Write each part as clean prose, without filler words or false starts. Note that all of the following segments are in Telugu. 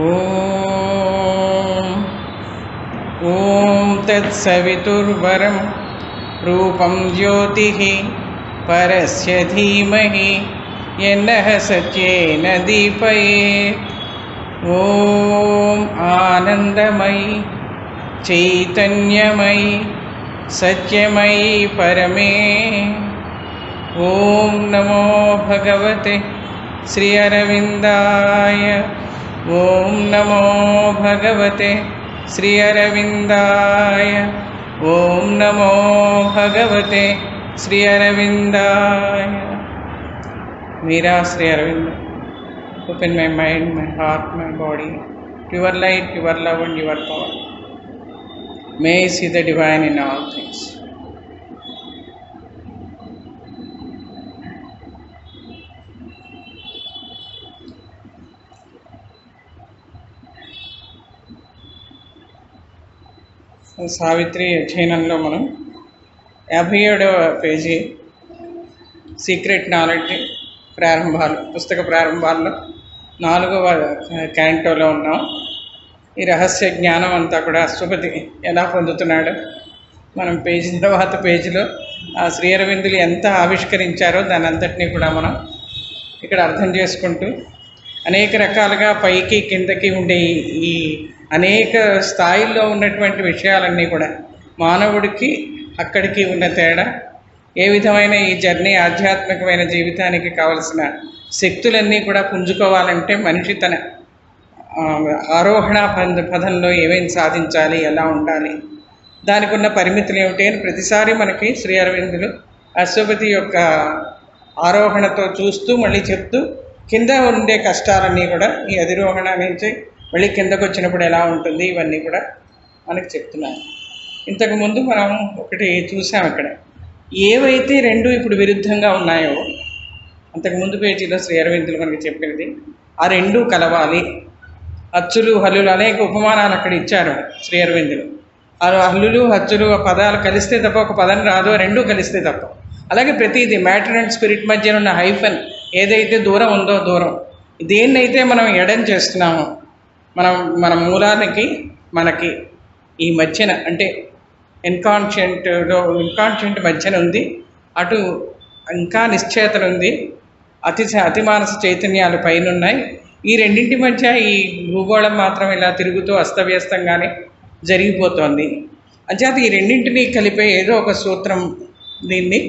ఓం ఓం తత్సవితుర్వరం రూపం జ్యోతిః పరస్య ధీమహి యన్నః సత్యేన దీపయేత్. ఓం ఆనందమయి చైతన్యమయి సత్యమయి పరమే. ఓం నమో భగవతే శ్రీ అరవిందాయ. ఓం నమో భగవతే శ్రీ అరవిందాయ. ఓం నమో భగవతే శ్రీ అరవిందాయ. Mira Shri Aravinda. Open my mind, my heart, my body to your light, your love and your power. May I see the divine in all things. Savitri అధ్యయనంలో మనం 57వ పేజీ సీక్రెట్ నాలెడ్జ్ ప్రారంభాలు, పుస్తక ప్రారంభాల్లో 4వ క్యాంటోలో ఉన్నాం. ఈ రహస్య జ్ఞానం అంతా కూడా అశ్వపతి ఎలా పొందుతున్నాడు, మనం పేజీ తర్వాత పేజీలో ఆ శ్రీ అరవిందులు ఎంత ఆవిష్కరించారో దాని అంతటినీ కూడా మనం ఇక్కడ అర్థం చేసుకుంటూ అనేక రకాలుగా పైకి కిందకి ఉండే ఈ అనేక స్థాయిల్లో ఉన్నటువంటి విషయాలన్నీ కూడా మానవుడికి అక్కడికి ఉన్న తేడా, ఏ విధమైన ఈ జర్నీ ఆధ్యాత్మికమైన జీవితానికి కావలసిన శక్తులన్నీ కూడా పుంజుకోవాలంటే మనిషి తన ఆరోహణ పదంలో ఏమేమి సాధించాలి, ఎలా ఉండాలి, దానికి ఉన్న పరిమితులు ఏమిటి అని ప్రతిసారి మనకి శ్రీ అరవిందులు అశ్వపతి యొక్క ఆరోహణతో చూస్తూ మళ్ళీ చెప్తూ కింద ఉండే కష్టాలన్నీ కూడా ఈ అధిరోహణ నుంచి మళ్ళీ కిందకు వచ్చినప్పుడు ఎలా ఉంటుంది ఇవన్నీ కూడా మనకు చెప్తున్నాను. ఇంతకుముందు మనం ఒకటి చూసాం ఇక్కడ, ఏవైతే రెండు ఇప్పుడు విరుద్ధంగా ఉన్నాయో అంతకుముందు పేజీలో శ్రీ అరవిందులు మనకి చెప్పినది ఆ రెండు కలవాలి. అచ్చులు హల్లులు అనేక ఉపమానాలు అక్కడ ఇచ్చారు శ్రీ అరవిందులు. ఆ హల్లులు హచ్చులు ఆ పదాలు కలిస్తే తప్ప ఒక పదం రాదు, ఆ రెండు కలిస్తే తప్ప. అలాగే ప్రతిదీ మ్యాటర్ అండ్ స్పిరిట్ మధ్య ఉన్న హైఫన్ ఏదైతే దూరం ఉందో దూరం, దేన్నైతే మనం ఎడం చేస్తున్నామో మన మూలానికి మనకి ఈ మధ్యన అంటే ఇన్కాన్షియంట్ మధ్యన ఉంది, అటు ఇంకా నిశ్చేతన ఉంది, అతి మానస చైతన్యాలు పైన ఉన్నాయి. ఈ రెండింటి మధ్య ఈ భూగోళం మాత్రం ఇలా తిరుగుతూ అస్తవ్యస్తంగానే జరిగిపోతోంది. అంచేత ఈ రెండింటినీ కలిపే ఏదో ఒక సూత్రం దీన్ని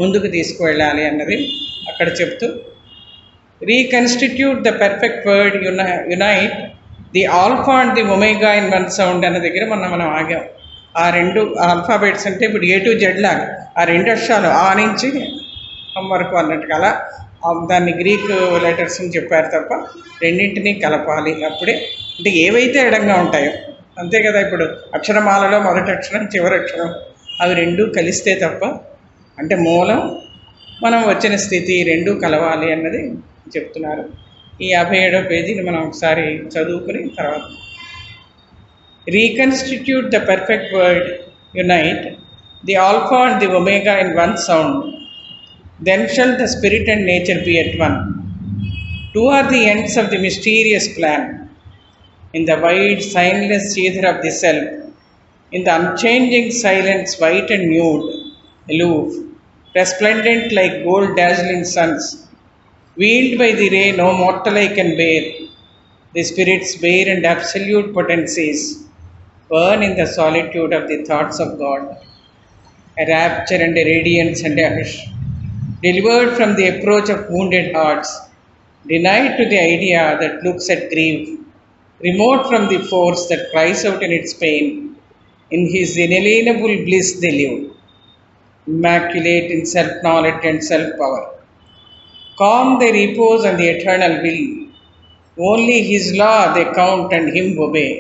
ముందుకు తీసుకువెళ్ళాలి అన్నది అక్కడ చెప్తూ, reconstitute the perfect word unite the alpha and the omega in one sound అన్న దగ్గర మనం ఆగాం. ఆ రెండు ఆల్ఫాబెట్స్ అంటే ఇప్పుడు A to Z లాగా ఆ రెండు అక్షరాలు ఆ నుంచి వరకు అన్నట్టుగా అలా దాన్ని గ్రీక్ లెటర్స్ అని చెప్పారు తప్ప రెండింటినీ కలపాలి. అప్పుడే అంటే ఏవైతే ఎడంగా ఉంటాయో అంతే కదా, ఇప్పుడు అక్షరమాలలో మొదటి అక్షరం చివరి అక్షరం అవి రెండూ కలిస్తే తప్ప, అంటే మూలం మనం వచ్చిన స్థితి రెండూ కలవాలి అన్నది చెప్తున్నారు. ఈ 57వ పేజీని మనం ఒకసారి చదువుకుని తర్వాత, reconstitute the perfect word unite the alpha and the omega in one sound, then shall the spirit and nature be at one. Two are the ends of the mysterious plan. In the wide signless ether of the self, in the unchanging silence white and nude, aloof, resplendent like gold dazzling suns, wheeled by the ray no mortal eye can bear, the spirit's bare and absolute potencies burn in the solitude of the thoughts of God, a rapture and a radiance and a hush, delivered from the approach of wounded hearts, denied to the idea that looks at grief, remote from the force that cries out in its pain. In his inalienable bliss they live, immaculate in self-knowledge and self-power. Calm they repose on the eternal will. Only his law they count and him obey.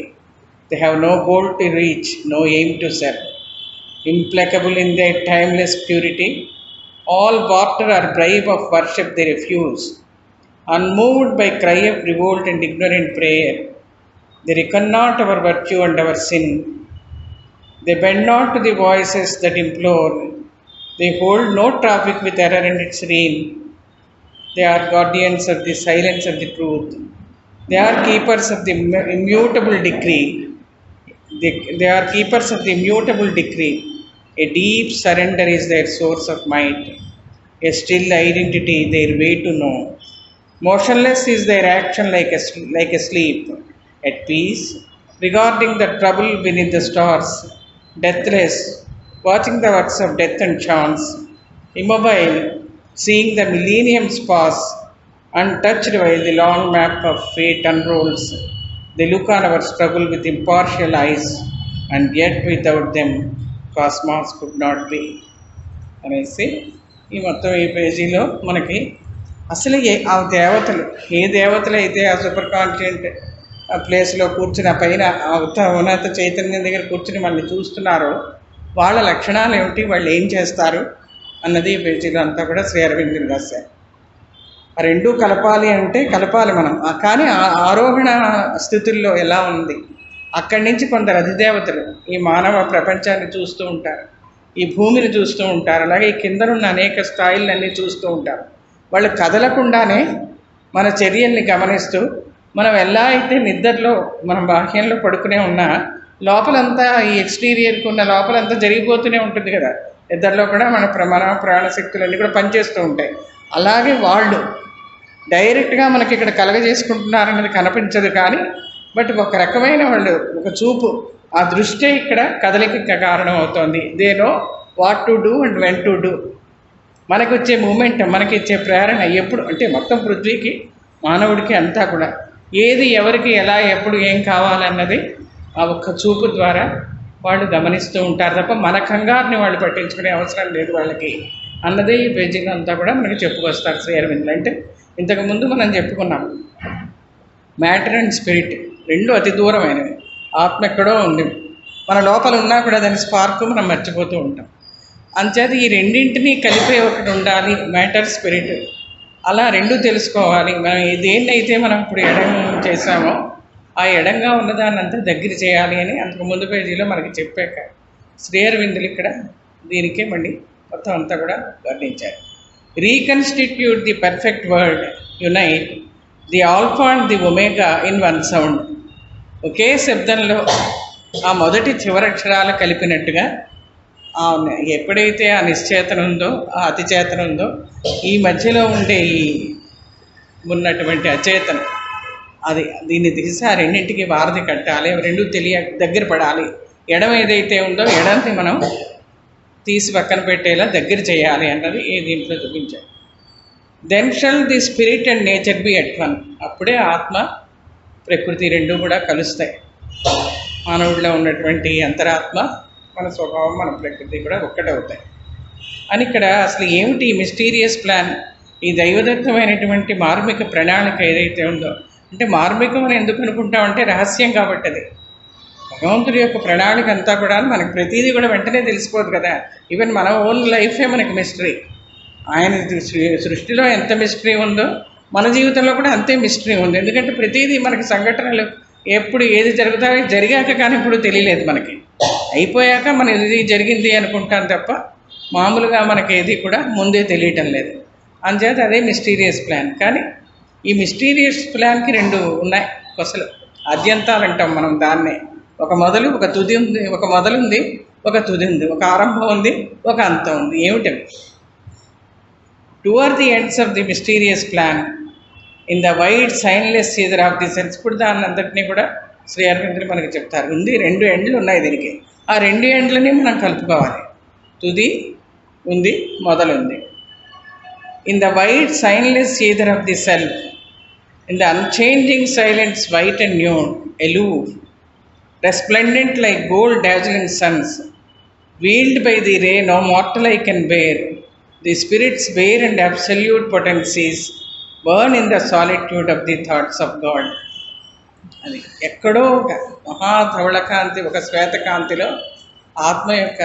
They have no goal to reach, no aim to serve. Implacable in their timeless purity, all barter or bribe of worship they refuse. Unmoved by cry of revolt and ignorant prayer, they reckon not our virtue and our sin. They bend not to the voices that implore. They hold no traffic with error and its reign. They are guardians of the silence of the truth, They are keepers of the immutable decree. They are keepers of the immutable decree. A deep surrender is their source of might, a still identity their way to know. Motionless is their action like a sleep, at peace, regarding the trouble beneath the stars, deathless, watching the works of death and chance, immobile, seeing the millenniums pass, untouched while the long map of fate unrolls. They look on our struggle with impartial eyes, and yet without them, cosmos could not be. అనేసి ఈ మొత్తం ఈ పేజీలో మనకి అసలు ఆ దేవతలు ఏ దేవతలు అయితే ఆ సూపర్ కాన్షియంట్ ప్లేస్లో కూర్చుని ఆ పైన ఆ ఉన్నత చైతన్యం దగ్గర కూర్చుని మనల్ని చూస్తున్నారో వాళ్ళ లక్షణాలు ఏమిటి, వాళ్ళు ఏం చేస్తారు అన్నది ఈ పేజీలో అంతా కూడా శ్రీ అరవిందులు రాశారు. ఆ రెండూ కలపాలి అంటే కలపాలి మనం, కానీ ఆరోహణ స్థితుల్లో ఎలా ఉంది, అక్కడి నుంచి కొందరు అధిదేవతలు ఈ మానవ ప్రపంచాన్ని చూస్తూ ఉంటారు, ఈ భూమిని చూస్తూ ఉంటారు, అలాగే ఈ కిందనున్న అనేక స్థాయిలన్నీ చూస్తూ ఉంటారు. వాళ్ళు కదలకుండానే మన చర్యల్ని గమనిస్తూ మనం ఎలా అయితే నిద్రలో మనం బాహ్యంలో పడుకునే ఉన్నా లోపలంతా ఈ ఎక్స్టీరియర్కి ఉన్న లోపలంతా జరిగిపోతూనే ఉంటుంది కదా, నిద్రలో కూడా మన ప్రాణశక్తులన్నీ కూడా పనిచేస్తూ ఉంటాయి. అలాగే వాళ్ళు డైరెక్ట్గా మనకి ఇక్కడ కలగజేసుకుంటున్నారన్నది కనిపించదు, కానీ బట్ ఒక రకమైన వాళ్ళు ఒక చూపు, ఆ దృష్టే ఇక్కడ కదలిక కారణం అవుతుంది. They know what to do and when to do. మనకు వచ్చే మూమెంట్, మనకి ఇచ్చే ప్రేరణ ఎప్పుడు అంటే మొత్తం పృథ్వీకి మానవుడికి అంతా కూడా ఏది ఎవరికి ఎలా ఎప్పుడు ఏం కావాలన్నది ఆ ఒక్క చూపు ద్వారా వాళ్ళు గమనిస్తూ ఉంటారు తప్ప మన కంగారుని వాళ్ళు పట్టించుకునే అవసరం లేదు వాళ్ళకి అన్నది ఈ పేజీలో అంతా కూడా మనకి చెప్పుకొస్తారు శ్రీ అరవిందులు. అంటే ఇంతకుముందు మనం చెప్పుకున్నాం మ్యాటర్ అండ్ స్పిరిట్ రెండు అతి దూరమైనవి. ఆత్మ ఎక్కడో ఉంది, మన లోపల ఉన్నా కూడా దాని స్పార్క్ మనం మర్చిపోతూ ఉంటాం. అంచేత ఈ రెండింటినీ కలిపే ఒకటి ఉండాలి, మ్యాటర్ స్పిరిట్. అలా రెండు తెలుసుకోవాలి. మనం దేన్నైతే మనం ఇప్పుడు ఎడం చేసామో ఆ ఎడంగా ఉన్నదాన్ని అంతా దగ్గర చేయాలి అని అంతకు ముందు పేజీలో మనకి చెప్పాక శ్రీ అరవిందులు ఇక్కడ దీనికే మళ్ళీ మొత్తం అంతా కూడా వర్ణించారు. Reconstitute the perfect word, unite the alpha and the omega in one sound. ఒకే శబ్దంలో ఆ మొదటి చివరక్షరాలు కలిపినట్టుగా ఎప్పుడైతే ఆ నిశ్చేతన ఉందో, ఆ అతిచేతన ఉందో, ఈ మధ్యలో ఉండే ఈ ఉన్నటువంటి అచేతనం, అది దీన్ని తీసి ఆ రెండింటికి వారధి కట్టాలి, రెండు దగ్గర పడాలి. ఎడం ఏదైతే ఉందో ఎడంని మనం తీసి పక్కన పెట్టేలా దగ్గర చేయాలి అన్నది ఈ దీంట్లో చూపించారు. Then shall the spirit and nature be at one. అప్పుడే ఆత్మ ప్రకృతి రెండు కూడా కలుస్తాయి. మానవుడిలో ఉన్నటువంటి అంతరాత్మ, మన స్వభావం, మన ప్రకృతి కూడా ఒక్కటవుతాయి అని ఇక్కడ అసలు ఏమిటి మిస్టీరియస్ ప్లాన్, ఈ దైవదత్తమైనటువంటి మార్మిక ప్రణాళిక ఏదైతే ఉందో, అంటే మార్మికం అని ఎందుకు అనుకుంటామంటే రహస్యం కాబట్టి. అది భగవంతుడి యొక్క ప్రణాళిక అంతా కూడా మనకి ప్రతిదీ కూడా వెంటనే తెలిసిపోదు కదా. ఈవెన్ మన ఓన్ లైఫే మనకి మిస్టరీ. ఆయన సృష్టిలో ఎంత మిస్టరీ ఉందో మన జీవితంలో కూడా అంతే మిస్టరీ ఉంది. ఎందుకంటే ప్రతిదీ మనకి సంఘటనలు ఎప్పుడు ఏది జరుగుతాయో జరిగాక కానీ ఇప్పుడు తెలియలేదు మనకి. అయిపోయాక మన ఇది జరిగింది అనుకుంటాం తప్ప మామూలుగా మనకి ఏది కూడా ముందే తెలియటం లేదు. అందుచేత అదే మిస్టీరియస్ ప్లాన్. కానీ ఈ మిస్టీరియస్ ప్లాన్కి రెండు ఉన్నాయి అసలు, అద్యంతాలు అంటాం మనం దాన్నే. ఒక మొదలు ఒక తుది ఉంది, ఒక మొదలుంది ఒక తుది ఉంది, ఒక ఆరంభం ఉంది ఒక అంతం ఉంది. ఏమిటవి? Two are the ends of the mysterious plan in the wide signless seizure of the sense. ఇప్పుడు దాన్ని అంతటినీ కూడా శ్రీ అరవిందులు మనకి చెప్తారు. ఉంది, రెండు ఎండ్లు ఉన్నాయి దీనికి. ఆ రెండు ఎండ్లని మనం కలుపుకోవాలి. తుది ఉంది, మొదలుంది. In the wide signless seizure of the self, in the unchanging silence white and nude, aloof, resplendent like gold dazzling suns, wheeled by the ray no mortal eye can bear, the spirit's bare and absolute potencies burn in the solitude of the thoughts of God. అది ఎక్కడో ఒక మహాధవళకాంతి, ఒక శ్వేతకాంతిలో ఆత్మ యొక్క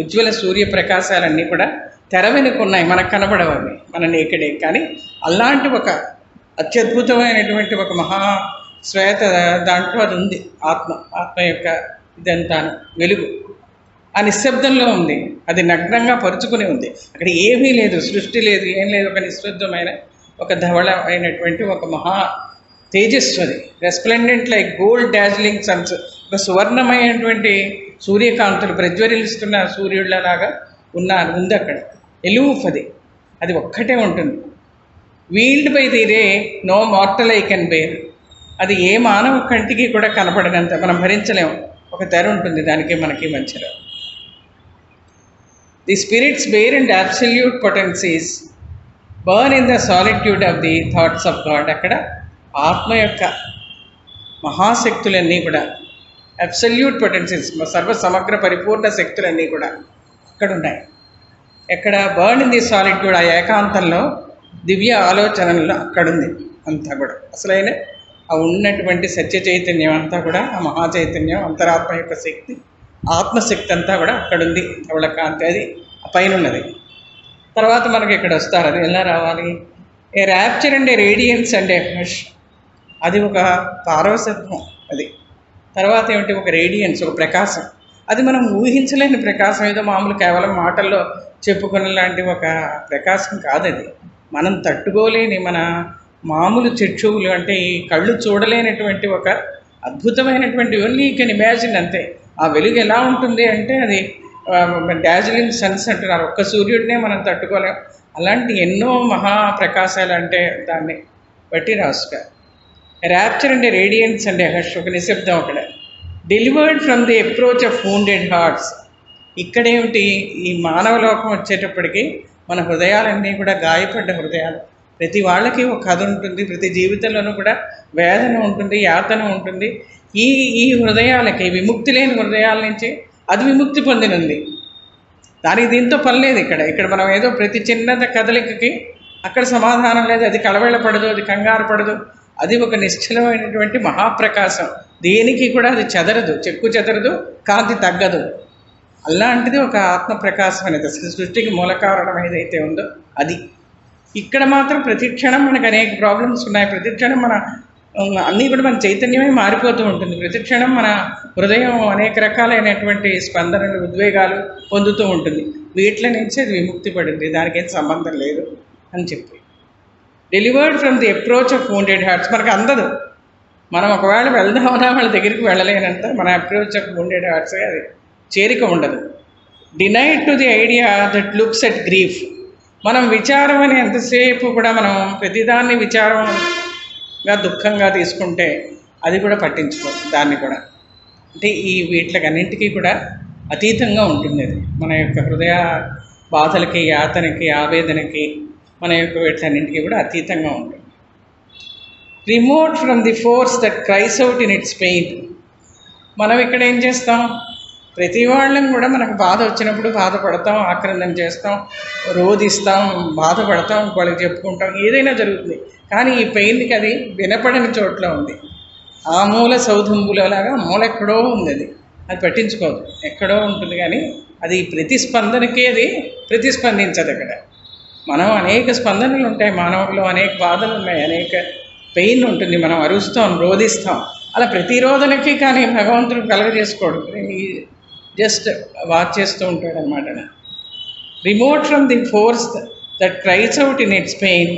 ఉజ్వల సూర్యప్రకాశాలన్నీ కూడా తెర వెనుకున్నాయి, మనకు కనబడవని, మన నేకడే. కానీ అలాంటి ఒక అత్యద్భుతమైనటువంటి ఒక మహా శ్వేత దాంట్లో అది ఉంది. ఆత్మ యొక్క ఇదంతా వెలుగు ఆ నిశ్శబ్దంలో ఉంది. అది నగ్నంగా పరుచుకుని ఉంది. అక్కడ ఏమీ లేదు, సృష్టి లేదు, ఏం లేదు. ఒక నిశ్శబ్దమైన, ఒక ధవళ అయినటువంటి ఒక మహా తేజస్సు అది, resplendent like gold dazzling Sons, ఒక సువర్ణమైనటువంటి సూర్యకాంతులు ప్రజ్వరిస్తున్న సూర్యుళ్ళలాగా ఉంది అక్కడ. ఎలూఫ్ అది, అది ఒక్కటే ఉంటుంది. Veiled by the ray no mortal eye can bear, అది ఏ మానవ కంటికి కూడా కనపడినంత మనం భరించలేము. ఒక తెర ఉంటుంది దానికి మనకి మధ్యలో. The spirits bare and absolute potencies burn in the solitude of the thoughts of God. అక్కడ ఆత్మ యొక్క మహాశక్తులన్నీ కూడా, అబ్సల్యూట్ పొటెన్సీస్, సర్వ సమగ్ర పరిపూర్ణ శక్తులన్నీ కూడా అక్కడ ఉన్నాయి. ఎక్కడ? బర్న్ ఇన్ ది సాలిట్యూడ్, ఆ ఏకాంతంలో, దివ్య ఆలోచనల్లో అక్కడుంది అంతా కూడా. అసలైన ఆ ఉన్నటువంటి సత్య చైతన్యం అంతా కూడా, ఆ మహాచైతన్యం, అంతరాత్మ యొక్క శక్తి, ఆత్మశక్తి అంతా కూడా అక్కడుంది. అవళ కాంతి అది ఆ పైన ఉన్నది. తర్వాత మనకి ఇక్కడ వస్తారు, అది ఎలా రావాలి? A rapture and a radiance and a hush, అది ఒక పారవసత్వం అది. తర్వాత ఏమిటి? ఒక రేడియన్స్, ఒక ప్రకాశం, అది మనం ఊహించలేని ప్రకాశం, ఏదో మామూలు కేవలం మాటల్లో చెప్పుకునే లాంటి ఒక ప్రకాశం కాదది. మనం తట్టుకోలేని, మన మామూలు చక్షువులు అంటే ఈ కళ్ళు చూడలేనటువంటి ఒక అద్భుతమైనటువంటి, ఓన్లీ యూ కెన్ ఇమాజిన్ అంతే. ఆ వెలుగు ఎలా ఉంటుంది అంటే అది డార్జిలింగ్ సన్స్ అంటున్నారు, ఒక్క సూర్యుడినే మనం తట్టుకోలేం. అలాంటి ఎన్నో మహాప్రకాశాలు అంటే దాన్ని బట్టి రాసుకారు. ర్యాప్చర్ అంటే రేడియన్స్ అంటే హష్, ఒక నిశ్శబ్దం అక్కడ. Delivered from the approach of wounded hearts, ఇక్కడేమిటి? ఈ మానవ లోకం వచ్చేటప్పటికి మన హృదయాలన్నీ కూడా గాయపడ్డ హృదయాలు. ప్రతి వాళ్ళకి ఒక కథ ఉంటుంది, ప్రతి జీవితంలోనూ కూడా వేదన ఉంటుంది, యాతన ఉంటుంది. ఈ ఈ హృదయాలకి, విముక్తి లేని హృదయాల నుంచి అది విముక్తి పొందినంది. దానికి దీంతో పని లేదు. ఇక్కడ మనం ఏదో ప్రతి చిన్న కదలికకి అక్కడ సమాధానం లేదు, అది కలవెళ్ళపడదు, అది కంగారు పడదు. అది ఒక నిశ్చలమైనటువంటి మహాప్రకాశం, దేనికి కూడా అది చెదరదు, చెక్కు చెదరదు, కాంతి తగ్గదు. అలాంటిది ఒక ఆత్మప్రకాశం అనేది, అసలు సృష్టికి మూల కారణం ఏదైతే ఉందో అది. ఇక్కడ మాత్రం ప్రతిక్షణం మనకు అనేక ప్రాబ్లమ్స్ ఉన్నాయి. ప్రతిక్షణం మన అన్నీ కూడా మన చైతన్యమే మారిపోతూ ఉంటుంది. ప్రతిక్షణం మన హృదయం అనేక రకాలైనటువంటి స్పందనలు, ఉద్వేగాలు పొందుతూ ఉంటుంది. వీటి నుంచి అది విముక్తి పడింది, దానికి ఏం సంబంధం లేదు అని చెప్పి. Delivered from the approach of wounded hearts, మనకు అందదు. మనం ఒకవేళ వెళ్దామన్నా వాళ్ళ దగ్గరికి వెళ్ళలేనంత మన అప్రోచ్ ఆఫ్ వూండెడ్ హార్ట్స్, అది చేరిక ఉండదు. Denied to the idea that looks at grief, మనం విచారం అని ఎంతసేపు కూడా మనం ప్రతిదాన్ని విచారంగా దుఃఖంగా తీసుకుంటే అది కూడా పట్టించుకోదు దాన్ని కూడా. అంటే ఈ వీటికన్నింటికీ కూడా అతీతంగా ఉంటుంది అది. మన యొక్క హృదయ బాధలకి, యాతనకి, ఆవేదనకి, మన యొక్క వీటన్నింటికి కూడా అతీతంగా ఉంటుంది. Remote from the force that cries out in its pain, మనం ఇక్కడ ఏం చేస్తాం? ప్రతి వాళ్ళని కూడా మనకు బాధ వచ్చినప్పుడు బాధపడతాం, ఆక్రందన చేస్తాం, రోధిస్తాం, బాధపడతాం, వాళ్ళకి చెప్పుకుంటాం, ఏదైనా జరుగుతుంది. కానీ ఈ పెయిన్కి అది వినపడని చోట్ల ఉంది. ఆ మూల సౌధంబులలాగా మూల ఎక్కడో ఉంది, అది పట్టించుకోదు, ఎక్కడో ఉంటుంది. కానీ అది ప్రతిస్పందనకి అది ప్రతిస్పందించదు. అక్కడ మనం అనేక స్పందనలు ఉంటాయి, మానవుల్లో అనేక బాధలు ఉన్నాయి, అనేక పెయిన్ ఉంటుంది, మనం అరుస్తాం, రోధిస్తాం. అలా ప్రతిరోధనకి కానీ భగవంతుడు కలగజేసుకోడు, జస్ట్ వాచ్ చేస్తూ ఉంటాడు అన్నమాట. Remote from the force that cries out in its pain,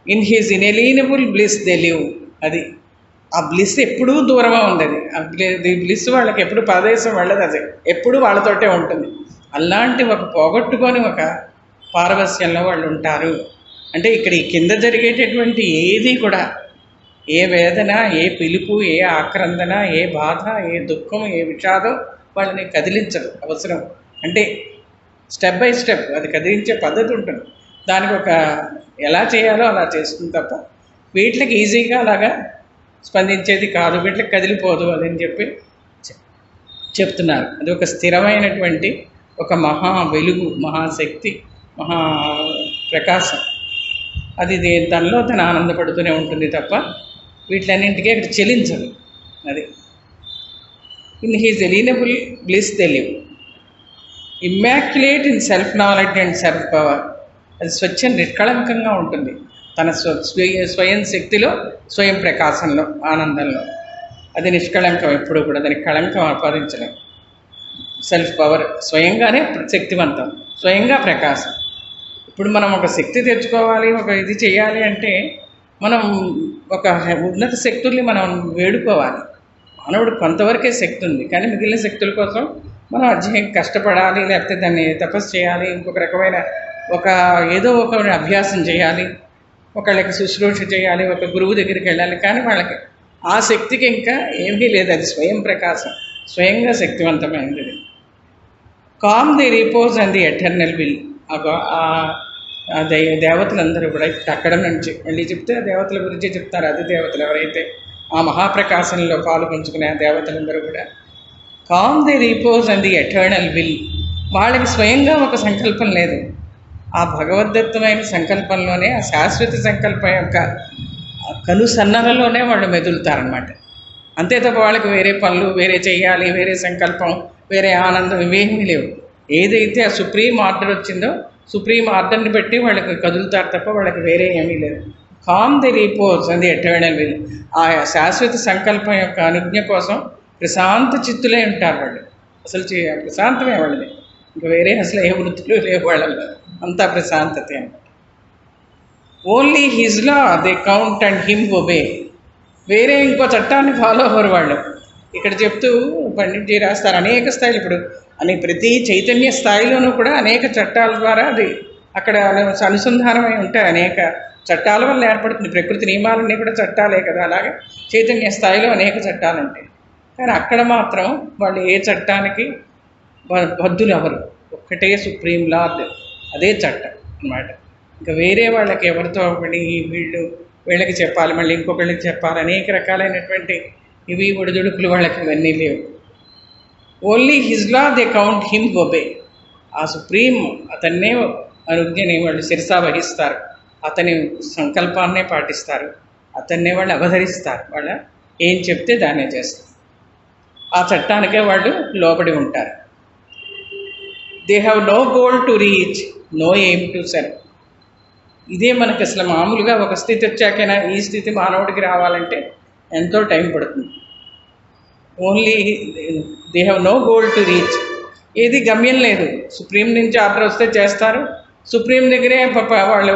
in his inalienable bliss they live, అది ఆ బ్లిస్ ఎప్పుడూ దూరంగా ఉండదు. ది బ్లిస్ వాళ్ళకి ఎప్పుడు ప్రదేశం వెళ్ళదు, అది ఎప్పుడు వాళ్ళతోటే ఉంటుంది. అలాంటి ఒక పోగొట్టుకొని ఒక పారవస్యంలో వాళ్ళు ఉంటారు. అంటే ఇక్కడ ఈ కింద జరిగేటటువంటి ఏది కూడా, ఏ వేదన, ఏ పిలుపు, ఏ ఆక్రందన, ఏ బాధ, ఏ దుఃఖం, ఏ విషాదం వాళ్ళని కదిలించదు. అవసరం అంటే స్టెప్ బై స్టెప్ అది కదిలించే పద్ధతి ఉంటుంది. దానికి ఒక ఎలా చేయాలో అలా చేస్తుంది తప్ప వీటికి ఈజీగా అలాగా స్పందించేది కాదు, వీటికి కదిలిపోదు అదని చెప్పి చెప్తున్నారు. అది ఒక స్థిరమైనటువంటి ఒక మహా వెలుగు, మహాశక్తి, మహా ప్రకాశం. అది దానిలో తను ఆనందపడుతూనే ఉంటుంది తప్ప వీటిలన్నింటికీ అక్కడ చెలించదు. అది in his alienable bliss they live, immaculate in self knowledge and self power, అది స్వచ్ఛం నిష్కళంకంగా ఉంటుంది తన స్వయం శక్తిలో, స్వయం ప్రకాశంలో, ఆనందంలో. అది నిష్కళంకం, ఎప్పుడు కూడా దానికి కళంకం ఆపాదించలేం. సెల్ఫ్ పవర్, స్వయంగానే శక్తివంతం, స్వయంగా ప్రకాశం. ఇప్పుడు మనం ఒక శక్తి తెచ్చుకోవాలి, ఒక ఇది చేయాలి అంటే మనం ఒక ఉన్నత శక్తుల్ని మనం వేడుకోవాలి. మానవుడు కొంతవరకే శక్తి ఉంది, కానీ మిగిలిన శక్తుల కోసం మనం అధ్యయనం కష్టపడాలి, లేకపోతే దాన్ని తపస్సు చేయాలి, ఇంకొక రకమైన ఒక ఏదో ఒక అభ్యాసం చేయాలి, ఒకళ్ళకి శుశ్రూష చేయాలి, ఒక గురువు దగ్గరికి వెళ్ళాలి. కానీ వాళ్ళకి ఆ శక్తికి ఇంకా ఏమీ లేదు, అది స్వయం ప్రకాశం, స్వయంగా శక్తివంతమైనది. Calm the repose and the eternal will. దేవతలందరూ కూడా అక్కడ నుంచి మళ్ళీ చెప్తే దేవతల గురించి చెప్తారు. అది దేవతలు ఎవరైతే ఆ మహాప్రకాశంలో పాలు పంచుకునే ఆ దేవతలందరూ కూడా calm the repose and the eternal will. వాళ్ళకి స్వయంగా ఒక సంకల్పం లేదు, ఆ భగవద్దత్తమైన సంకల్పంలోనే, ఆ శాశ్వత సంకల్పం యొక్క కనుసన్నలలోనే వాళ్ళు మెదులుతారనమాట. అంతే తప్ప వాళ్ళకి వేరే పనులు, వేరే చెయ్యాలి, వేరే సంకల్పం, వేరే ఆనందం ఇవేమీ లేవు. ఏదైతే ఆ సుప్రీం ఆర్డర్ వచ్చిందో సుప్రీం ఆర్డర్ని బట్టి వాళ్ళకి కదులుతారు తప్ప వాళ్ళకి వేరే ఏమీ లేదు. Calm the repose and the eternal will. ఆ శాశ్వత సంకల్పం యొక్క అనుజ్ఞ కోసం ప్రశాంత చిత్తులే ఉంటారు వాళ్ళు. అసలు ప్రశాంతమే వాళ్ళది, ఇంకా వేరే అసలు ఏ వృత్తులు లేవు వాళ్ళలో, అంతా ప్రశాంతతే అనమాట. Only his law they count and him obey. వేరే ఇంకో చట్టాన్ని ఫాలో అవ్వరు వాళ్ళు. ఇక్కడ చెప్తూ పండిట్జీ రాస్తారు అనేక స్థాయిలు. ఇప్పుడు ప్రతి చైతన్య స్థాయిలోనూ కూడా అనేక చట్టాల ద్వారా అది అక్కడ అనుసంధానమై ఉంటాయి. అనేక చట్టాల వల్ల ఏర్పడుతుంది. ప్రకృతి నియమాలన్నీ కూడా చట్టాలే కదా, అలాగే చైతన్య స్థాయిలో అనేక చట్టాలు ఉంటాయి. కానీ అక్కడ మాత్రం వాళ్ళు ఏ చట్టానికి బద్ధులు అవ్వరు. ఒక్కటే సుప్రీం లా, అదే చట్టం అన్నమాట. ఇంకా వేరే వాళ్ళకి ఎవరితో ఒకటి వీళ్ళకి చెప్పాలి, మళ్ళీ ఇంకొకళ్ళకి చెప్పాలి, అనేక రకాలైనటువంటి ఇవి ఒడిదుడుకులు వాళ్ళకి ఇవన్నీ లేవు. Only his law they count him obey. ఆ సుప్రీం అతన్నే అనుజ్ఞని వాళ్ళు శిరసా వహిస్తారు, అతని సంకల్పాన్నే పాటిస్తారు, అతన్నే వాళ్ళు అవధరిస్తారు. వాళ్ళ ఏం చెప్తే దాన్నే చేస్తారు, ఆ చట్టానికే వాళ్ళు లోబడి ఉంటారు. They have no goal to reach, no aim to serve. ఇదే మనకి అసలు మామూలుగా ఒక స్థితి వచ్చాకైనా ఈ స్థితి మానవుడికి రావాలంటే ఎంతో టైం పడుతుంది. Only they have no goal to reach. ఏది గమ్యం లేదు. సుప్రీం నుంచి ఆర్డర్ వస్తే చేస్తారు, సుప్రీం దగ్గరే వాళ్ళు